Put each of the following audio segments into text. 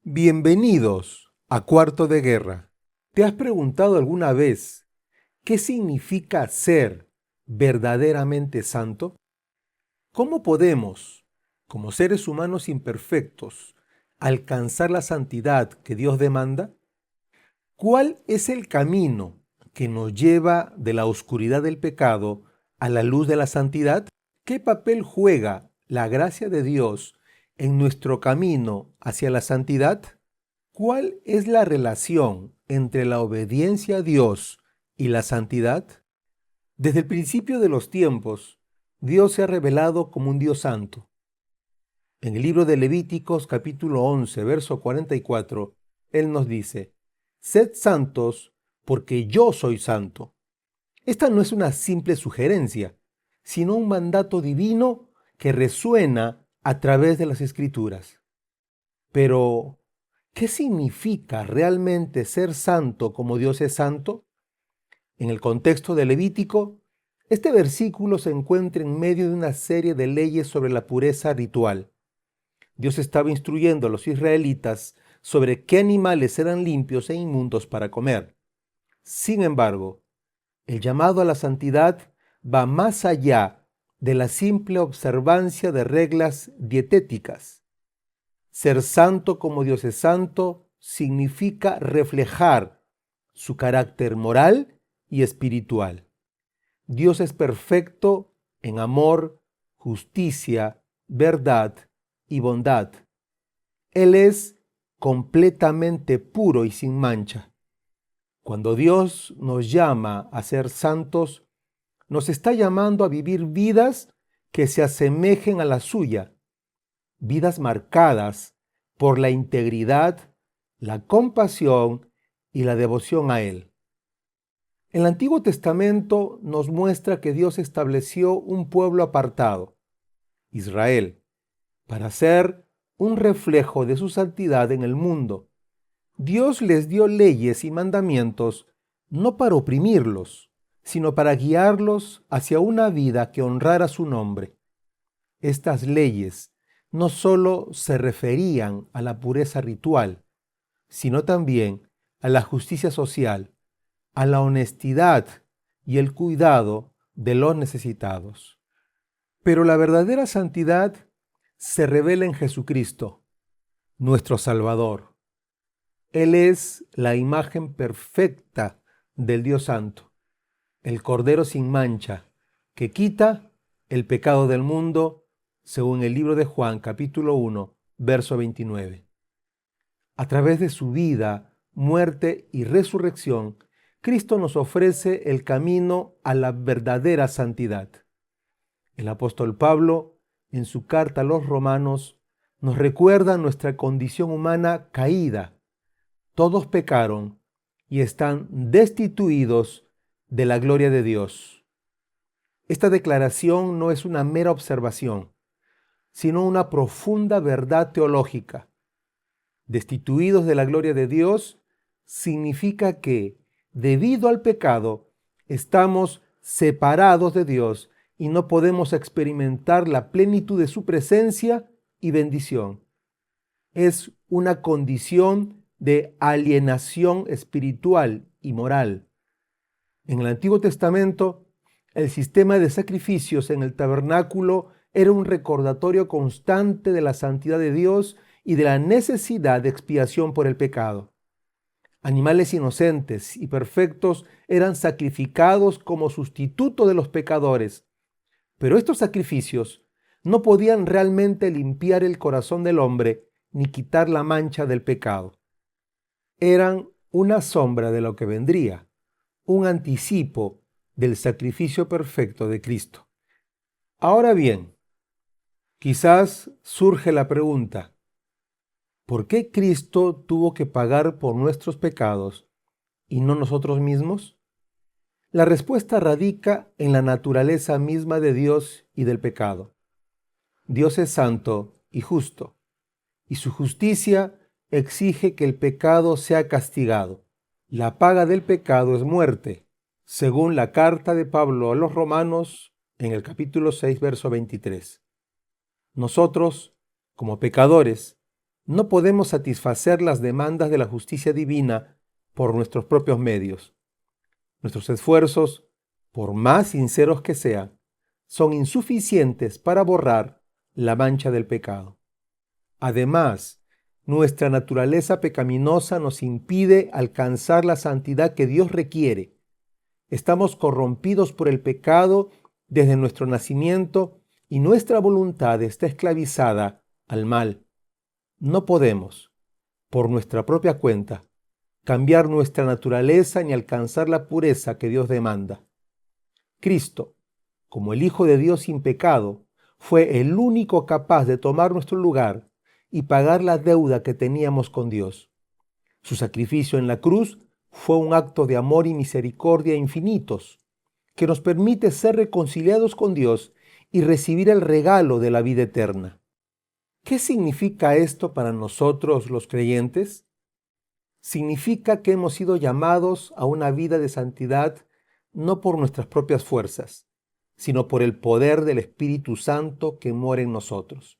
Bienvenidos a Cuarto de Guerra. ¿Te has preguntado alguna vez qué significa ser verdaderamente santo? ¿Cómo podemos, como seres humanos imperfectos, alcanzar la santidad que Dios demanda? ¿Cuál es el camino que nos lleva de la oscuridad del pecado a la luz de la santidad? ¿Qué papel juega la gracia de Dios en nuestro camino hacia la santidad? ¿Cuál es la relación entre la obediencia a Dios y la santidad? Desde el principio de los tiempos, Dios se ha revelado como un Dios santo. En el libro de Levíticos capítulo 11, verso 44, Él nos dice: «Sed santos, porque yo soy santo». Esta no es una simple sugerencia, sino un mandato divino que resuena a través de las Escrituras. Pero, ¿qué significa realmente ser santo como Dios es santo? En el contexto de Levítico, este versículo se encuentra en medio de una serie de leyes sobre la pureza ritual. Dios estaba instruyendo a los israelitas sobre qué animales eran limpios e inmundos para comer. Sin embargo, el llamado a la santidad va más allá de la simple observancia de reglas dietéticas. Ser santo como Dios es santo significa reflejar su carácter moral y espiritual. Dios es perfecto en amor, justicia, verdad y bondad. Él es completamente puro y sin mancha. Cuando Dios nos llama a ser santos, nos está llamando a vivir vidas que se asemejen a la suya, vidas marcadas por la integridad, la compasión y la devoción a Él. El Antiguo Testamento nos muestra que Dios estableció un pueblo apartado, Israel, para ser un reflejo de su santidad en el mundo. Dios les dio leyes y mandamientos no para oprimirlos, sino para guiarlos hacia una vida que honrara su nombre. Estas leyes no solo se referían a la pureza ritual, sino también a la justicia social, a la honestidad y el cuidado de los necesitados. Pero la verdadera santidad se revela en Jesucristo, nuestro Salvador. Él es la imagen perfecta del Dios Santo, el Cordero sin mancha, que quita el pecado del mundo, según el libro de Juan, capítulo 1, verso 29. A través de su vida, muerte y resurrección, Cristo nos ofrece el camino a la verdadera santidad. El apóstol Pablo, en su carta a los Romanos, nos recuerda nuestra condición humana caída. Todos pecaron y están destituidos de la gloria de Dios. Esta declaración no es una mera observación, sino una profunda verdad teológica. Destituidos de la gloria de Dios significa que, debido al pecado, estamos separados de Dios y no podemos experimentar la plenitud de su presencia y bendición. Es una condición de alienación espiritual y moral. En el Antiguo Testamento, el sistema de sacrificios en el tabernáculo era un recordatorio constante de la santidad de Dios y de la necesidad de expiación por el pecado. Animales inocentes y perfectos eran sacrificados como sustituto de los pecadores, pero estos sacrificios no podían realmente limpiar el corazón del hombre ni quitar la mancha del pecado. Eran una sombra de lo que vendría, un anticipo del sacrificio perfecto de Cristo. Ahora bien, quizás surge la pregunta: ¿por qué Cristo tuvo que pagar por nuestros pecados y no nosotros mismos? La respuesta radica en la naturaleza misma de Dios y del pecado. Dios es santo y justo, y su justicia exige que el pecado sea castigado. La paga del pecado es muerte, según la carta de Pablo a los Romanos en el capítulo 6, verso 23. Nosotros, como pecadores, No podemos satisfacer las demandas de la justicia divina por nuestros propios medios. Nuestros esfuerzos, por más sinceros que sean, son insuficientes para borrar la mancha del pecado. Además, nuestra naturaleza pecaminosa nos impide alcanzar la santidad que Dios requiere. Estamos corrompidos por el pecado desde nuestro nacimiento y nuestra voluntad está esclavizada al mal. No podemos, por nuestra propia cuenta, cambiar nuestra naturaleza ni alcanzar la pureza que Dios demanda. Cristo, como el Hijo de Dios sin pecado, fue el único capaz de tomar nuestro lugar y pagar la deuda que teníamos con Dios. Su sacrificio en la cruz fue un acto de amor y misericordia infinitos, que nos permite ser reconciliados con Dios y recibir el regalo de la vida eterna. ¿Qué significa esto para nosotros los creyentes? Significa que hemos sido llamados a una vida de santidad no por nuestras propias fuerzas, sino por el poder del Espíritu Santo que mora en nosotros.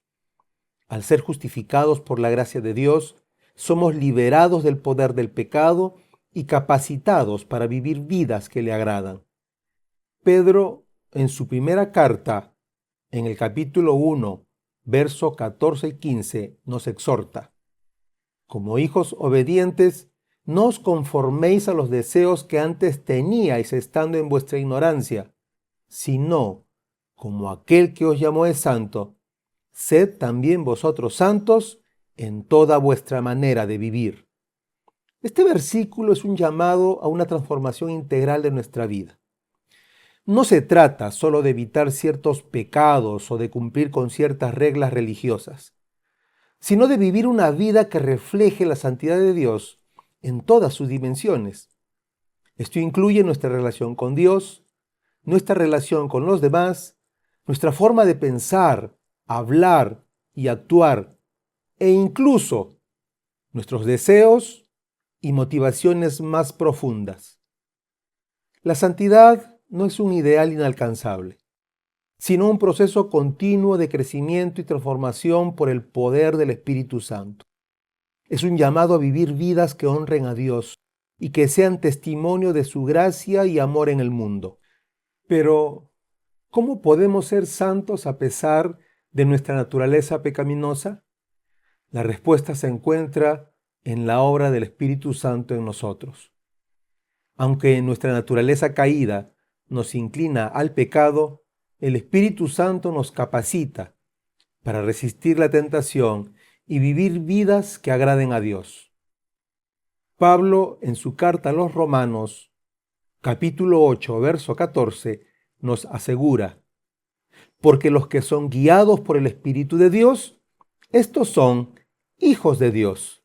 Al ser justificados por la gracia de Dios, somos liberados del poder del pecado y capacitados para vivir vidas que le agradan. Pedro, en su primera carta, en el capítulo 1, versos 14 y 15, nos exhorta: como hijos obedientes, no os conforméis a los deseos que antes teníais estando en vuestra ignorancia, sino, como aquel que os llamó es santo, sed también vosotros santos en toda vuestra manera de vivir. Este versículo es un llamado a una transformación integral de nuestra vida. No se trata solo de evitar ciertos pecados o de cumplir con ciertas reglas religiosas, sino de vivir una vida que refleje la santidad de Dios en todas sus dimensiones. Esto incluye nuestra relación con Dios, nuestra relación con los demás, nuestra forma de pensar, hablar y actuar, e incluso nuestros deseos y motivaciones más profundas. La santidad no es un ideal inalcanzable, sino un proceso continuo de crecimiento y transformación por el poder del Espíritu Santo. Es un llamado a vivir vidas que honren a Dios y que sean testimonio de su gracia y amor en el mundo. Pero, ¿cómo podemos ser santos a pesar de nuestra naturaleza pecaminosa? La respuesta se encuentra en la obra del Espíritu Santo en nosotros. Aunque nuestra naturaleza caída nos inclina al pecado, el Espíritu Santo nos capacita para resistir la tentación y vivir vidas que agraden a Dios. Pablo, en su carta a los Romanos, capítulo 8, verso 14, nos asegura: porque los que son guiados por el Espíritu de Dios, estos son hijos de Dios.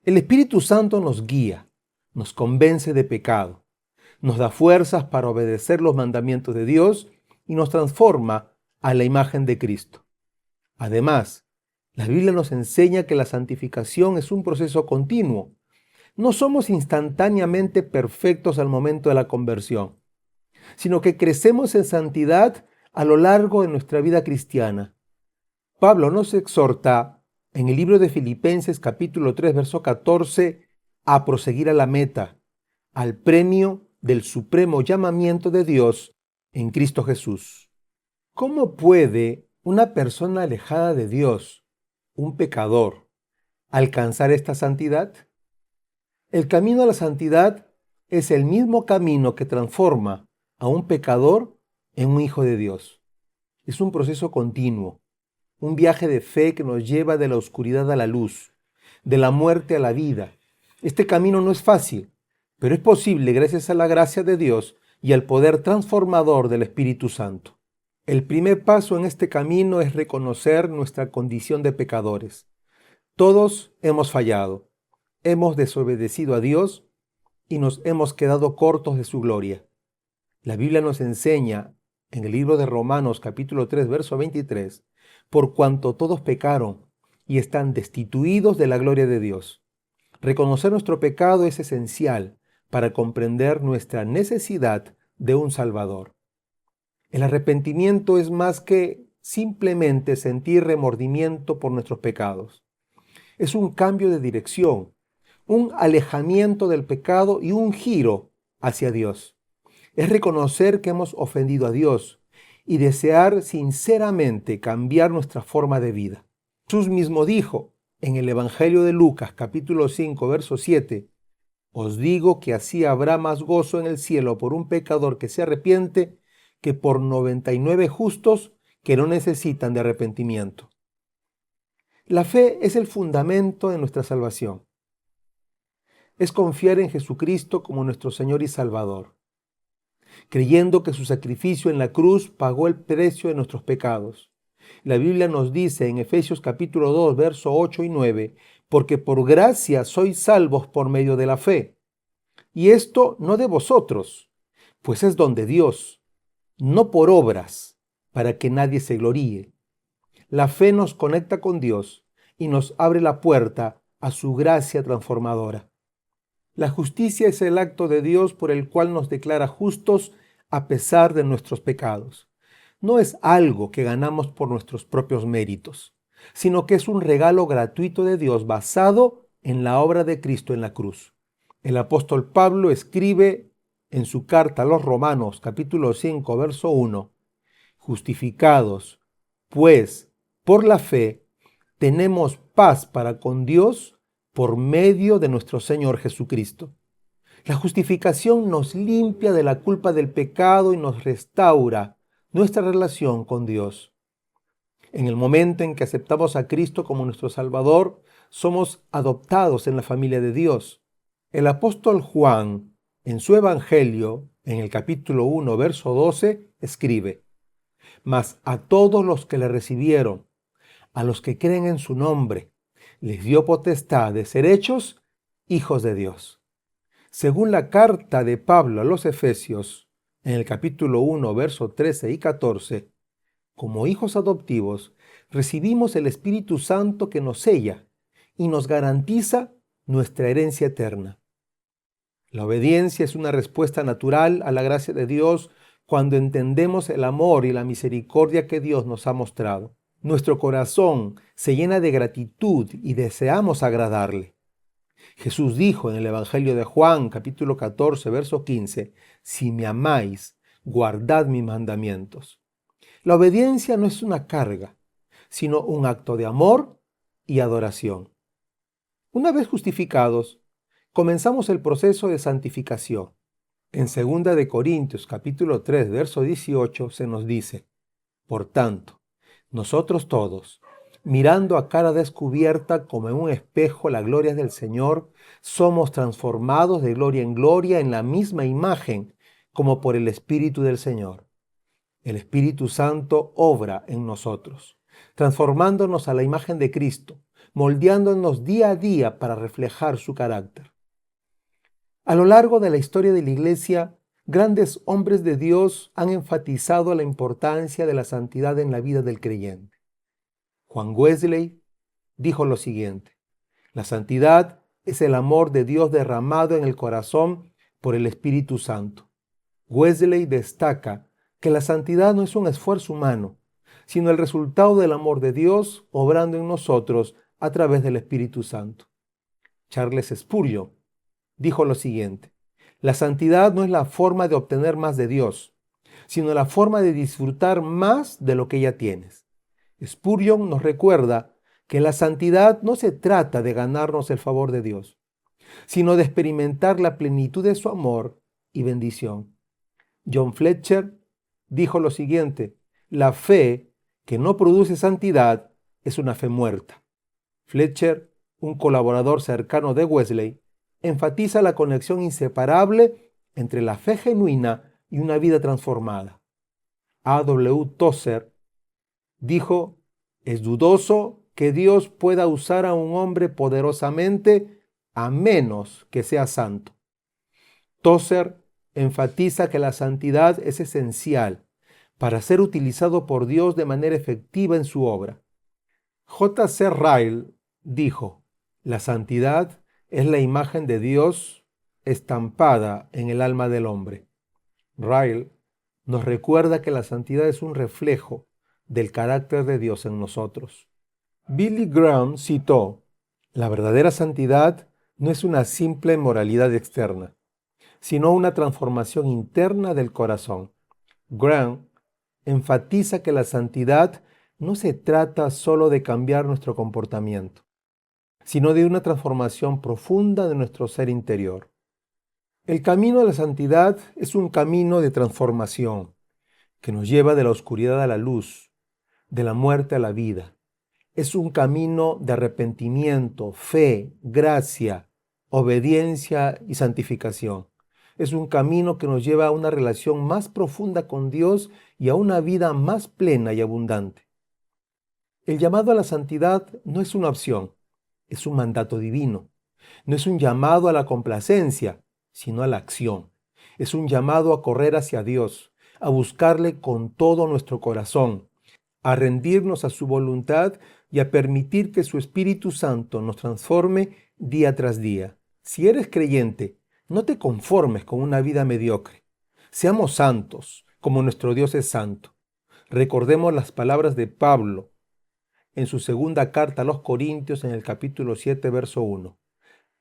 El Espíritu Santo nos guía, nos convence de pecado, nos da fuerzas para obedecer los mandamientos de Dios y nos transforma a la imagen de Cristo. Además, la Biblia nos enseña que la santificación es un proceso continuo. No somos instantáneamente perfectos al momento de la conversión, sino que crecemos en santidad a lo largo de nuestra vida cristiana. Pablo nos exhorta en el libro de Filipenses capítulo 3, verso 14, a proseguir a la meta, al premio del supremo llamamiento de Dios en Cristo Jesús. ¿Cómo puede una persona alejada de Dios, un pecador, alcanzar esta santidad? El camino a la santidad es el mismo camino que transforma a un pecador en un hijo de Dios. Es un proceso continuo, un viaje de fe que nos lleva de la oscuridad a la luz, de la muerte a la vida. Este camino no es fácil, pero es posible gracias a la gracia de Dios y al poder transformador del Espíritu Santo. El primer paso en este camino es reconocer nuestra condición de pecadores. Todos hemos fallado, hemos desobedecido a Dios y nos hemos quedado cortos de su gloria. La Biblia nos enseña en el libro de Romanos capítulo 3, verso 23, por cuanto todos pecaron y están destituidos de la gloria de Dios. Reconocer nuestro pecado es esencial para comprender nuestra necesidad de un Salvador. El arrepentimiento es más que simplemente sentir remordimiento por nuestros pecados. Es un cambio de dirección, un alejamiento del pecado y un giro hacia Dios. Es reconocer que hemos ofendido a Dios y desear sinceramente cambiar nuestra forma de vida. Jesús mismo dijo en el Evangelio de Lucas, capítulo 5, verso 7, os digo que así habrá más gozo en el cielo por un pecador que se arrepiente que por 99 justos que no necesitan de arrepentimiento. La fe es el fundamento de nuestra salvación. Es confiar en Jesucristo como nuestro Señor y Salvador, creyendo que su sacrificio en la cruz pagó el precio de nuestros pecados. La Biblia nos dice en Efesios capítulo 2, verso 8 y 9, porque por gracia sois salvos por medio de la fe. Y esto no de vosotros, pues es don de Dios, no por obras, para que nadie se gloríe. La fe nos conecta con Dios y nos abre la puerta a su gracia transformadora. La justicia es el acto de Dios por el cual nos declara justos a pesar de nuestros pecados. No es algo que ganamos por nuestros propios méritos, sino que es un regalo gratuito de Dios basado en la obra de Cristo en la cruz. El apóstol Pablo escribe en su carta a los Romanos, capítulo 5, verso 1, justificados, pues, por la fe, tenemos paz para con Dios por medio de nuestro Señor Jesucristo. La justificación nos limpia de la culpa del pecado y nos restaura nuestra relación con Dios. En el momento en que aceptamos a Cristo como nuestro Salvador, somos adoptados en la familia de Dios. El apóstol Juan, en su Evangelio, en el capítulo 1, verso 12, escribe, mas a todos los que le recibieron, a los que creen en su nombre, les dio potestad de ser hechos hijos de Dios. Según la carta de Pablo a los Efesios, en el capítulo 1, verso 13 y 14, como hijos adoptivos, recibimos el Espíritu Santo que nos sella y nos garantiza nuestra herencia eterna. La obediencia es una respuesta natural a la gracia de Dios cuando entendemos el amor y la misericordia que Dios nos ha mostrado. Nuestro corazón se llena de gratitud y deseamos agradarle. Jesús dijo en el Evangelio de Juan, capítulo 14, verso 15, si me amáis, guardad mis mandamientos. La obediencia no es una carga, sino un acto de amor y adoración. Una vez justificados, comenzamos el proceso de santificación. En 2 de Corintios, capítulo 3, verso 18, se nos dice, por tanto, nosotros todos, mirando a cara descubierta como en un espejo la gloria del Señor, somos transformados de gloria en gloria en la misma imagen, como por el Espíritu del Señor. El Espíritu Santo obra en nosotros, transformándonos a la imagen de Cristo, moldeándonos día a día para reflejar su carácter. A lo largo de la historia de la Iglesia, grandes hombres de Dios han enfatizado la importancia de la santidad en la vida del creyente. Juan Wesley dijo lo siguiente, la santidad es el amor de Dios derramado en el corazón por el Espíritu Santo. Wesley destaca que la santidad no es un esfuerzo humano, sino el resultado del amor de Dios obrando en nosotros a través del Espíritu Santo. Charles Spurgeon dijo lo siguiente, la santidad no es la forma de obtener más de Dios, sino la forma de disfrutar más de lo que ya tienes. Spurgeon nos recuerda que la santidad no se trata de ganarnos el favor de Dios, sino de experimentar la plenitud de su amor y bendición. John Fletcher dijo lo siguiente, la fe que no produce santidad es una fe muerta. Fletcher, un colaborador cercano de Wesley, enfatiza la conexión inseparable entre la fe genuina y una vida transformada. A.W. Tozer dijo, es dudoso que Dios pueda usar a un hombre poderosamente a menos que sea santo. Tozer enfatiza que la santidad es esencial para ser utilizado por Dios de manera efectiva en su obra. J.C. Ryle dijo, la santidad es la imagen de Dios estampada en el alma del hombre. Ryle nos recuerda que la santidad es un reflejo del carácter de Dios en nosotros. Billy Graham citó, La verdadera santidad no es una simple moralidad externa, sino una transformación interna del corazón. Grant enfatiza que la santidad no se trata solo de cambiar nuestro comportamiento, sino de una transformación profunda de nuestro ser interior. El camino a la santidad es un camino de transformación que nos lleva de la oscuridad a la luz, de la muerte a la vida. Es un camino de arrepentimiento, fe, gracia, obediencia y santificación. Es un camino que nos lleva a una relación más profunda con Dios y a una vida más plena y abundante. El llamado a la santidad no es una opción, es un mandato divino. No es un llamado a la complacencia, sino a la acción. Es un llamado a correr hacia Dios, a buscarle con todo nuestro corazón, a rendirnos a su voluntad y a permitir que su Espíritu Santo nos transforme día tras día. Si eres creyente, no te conformes con una vida mediocre. Seamos santos, como nuestro Dios es santo. Recordemos las palabras de Pablo en su segunda carta a los Corintios en el capítulo 7, verso 1.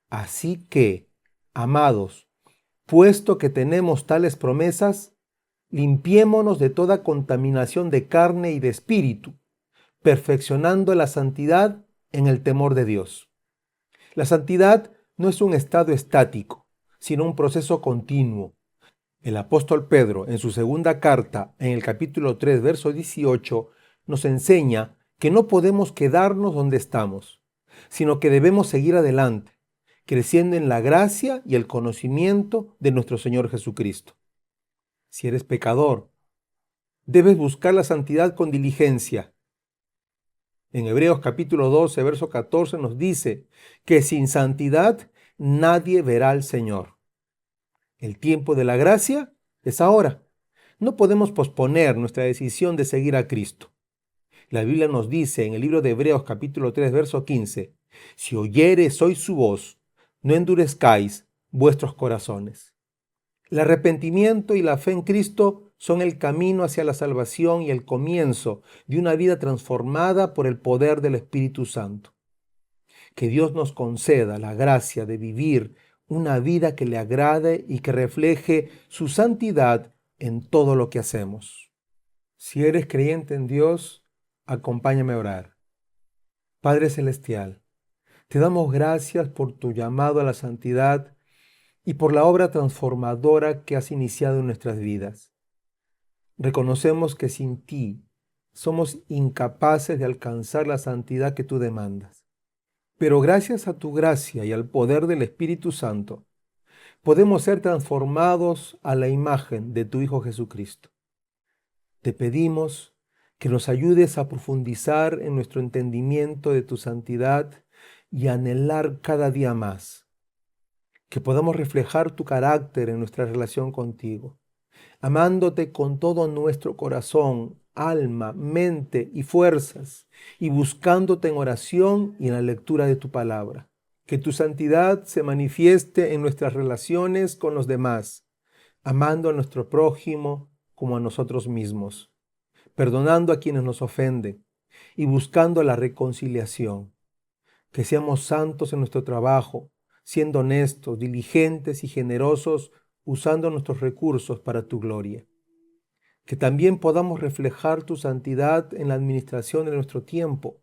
Así que, amados, puesto que tenemos tales promesas, limpiémonos de toda contaminación de carne y de espíritu, perfeccionando la santidad en el temor de Dios. La santidad no es un estado estático, sino un proceso continuo. El apóstol Pedro, en su segunda carta, en el capítulo 3, verso 18, nos enseña que no podemos quedarnos donde estamos, sino que debemos seguir adelante, creciendo en la gracia y el conocimiento de nuestro Señor Jesucristo. Si eres pecador, debes buscar la santidad con diligencia. En Hebreos capítulo 12, verso 14 nos dice que sin santidad nadie verá al Señor. El tiempo de la gracia es ahora. No podemos posponer nuestra decisión de seguir a Cristo. La Biblia nos dice en el libro de Hebreos capítulo 3, verso 15, si oyereis hoy su voz, no endurezcáis vuestros corazones. El arrepentimiento y la fe en Cristo son el camino hacia la salvación y el comienzo de una vida transformada por el poder del Espíritu Santo. Que Dios nos conceda la gracia de vivir una vida que le agrade y que refleje su santidad en todo lo que hacemos. Si eres creyente en Dios, acompáñame a orar. Padre Celestial, te damos gracias por tu llamado a la santidad y por la obra transformadora que has iniciado en nuestras vidas. Reconocemos que sin ti somos incapaces de alcanzar la santidad que tú demandas. Pero gracias a tu gracia y al poder del Espíritu Santo, podemos ser transformados a la imagen de tu Hijo Jesucristo. Te pedimos que nos ayudes a profundizar en nuestro entendimiento de tu santidad y a anhelar cada día más. Que podamos reflejar tu carácter en nuestra relación contigo, amándote con todo nuestro corazón, alma, mente y fuerzas, y buscándote en oración y en la lectura de tu palabra. Que tu santidad se manifieste en nuestras relaciones con los demás, amando a nuestro prójimo como a nosotros mismos, perdonando a quienes nos ofenden y buscando la reconciliación. Que seamos santos en nuestro trabajo, siendo honestos, diligentes y generosos, usando nuestros recursos para tu gloria. Que también podamos reflejar tu santidad en la administración de nuestro tiempo,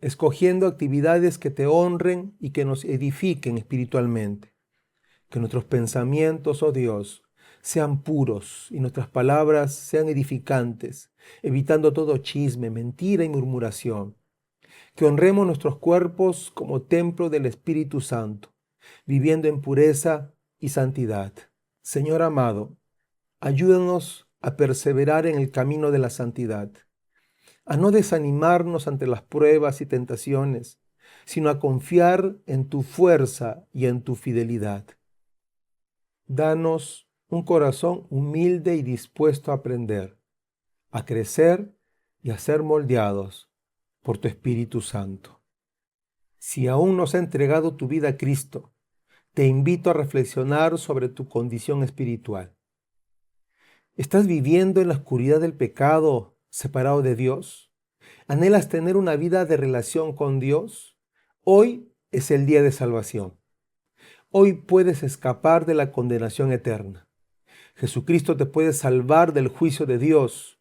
escogiendo actividades que te honren y que nos edifiquen espiritualmente. Que nuestros pensamientos, oh Dios, sean puros y nuestras palabras sean edificantes, evitando todo chisme, mentira y murmuración. Que honremos nuestros cuerpos como templo del Espíritu Santo, viviendo en pureza y santidad. Señor amado, ayúdanos a perseverar en el camino de la santidad, a no desanimarnos ante las pruebas y tentaciones, sino a confiar en tu fuerza y en tu fidelidad. Danos un corazón humilde y dispuesto a aprender, a crecer y a ser moldeados por tu Espíritu Santo. Si aún no has entregado tu vida a Cristo, te invito a reflexionar sobre tu condición espiritual. ¿Estás viviendo en la oscuridad del pecado, separado de Dios? ¿Anhelas tener una vida de relación con Dios? Hoy es el día de salvación. Hoy puedes escapar de la condenación eterna. Jesucristo te puede salvar del juicio de Dios.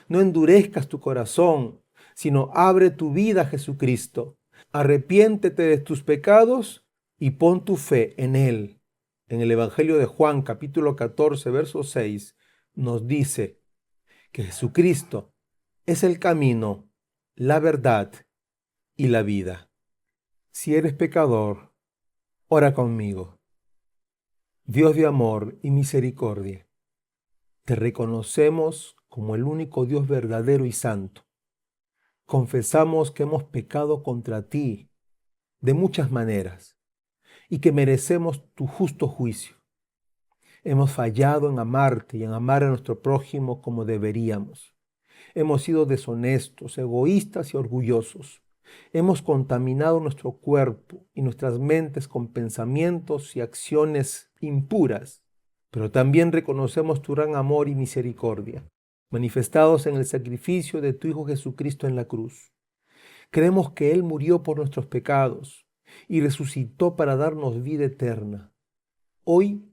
No endurezcas tu corazón, sino abre tu vida a Jesucristo. Arrepiéntete de tus pecados y pon tu fe en Él. En el Evangelio de Juan, capítulo 14, verso 6, nos dice que Jesucristo es el camino, la verdad y la vida. Si eres pecador, ora conmigo. Dios de amor y misericordia, te reconocemos como el único Dios verdadero y santo. Confesamos que hemos pecado contra ti de muchas maneras y que merecemos tu justo juicio. Hemos fallado en amarte y en amar a nuestro prójimo como deberíamos. Hemos sido deshonestos, egoístas y orgullosos. Hemos contaminado nuestro cuerpo y nuestras mentes con pensamientos y acciones impuras, pero también reconocemos tu gran amor y misericordia, manifestados en el sacrificio de tu Hijo Jesucristo en la cruz. Creemos que Él murió por nuestros pecados y resucitó para darnos vida eterna. Hoy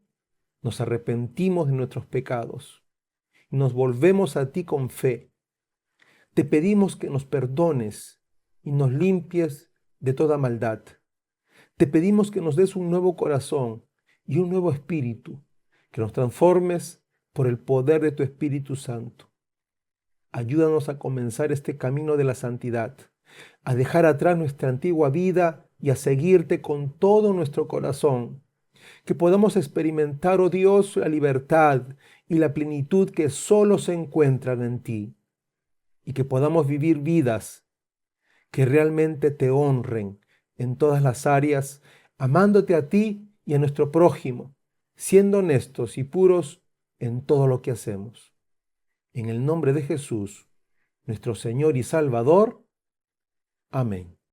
nos arrepentimos de nuestros pecados y nos volvemos a ti con fe. Te pedimos que nos perdones y nos limpies de toda maldad. Te pedimos que nos des un nuevo corazón y un nuevo espíritu, que nos transformes por el poder de tu Espíritu Santo. Ayúdanos a comenzar este camino de la santidad, a dejar atrás nuestra antigua vida y a seguirte con todo nuestro corazón. Que podamos experimentar, oh Dios, la libertad y la plenitud que solo se encuentran en ti. Y que podamos vivir vidas que realmente te honren en todas las áreas, amándote a ti y a nuestro prójimo, siendo honestos y puros en todo lo que hacemos. En el nombre de Jesús, nuestro Señor y Salvador. Amén.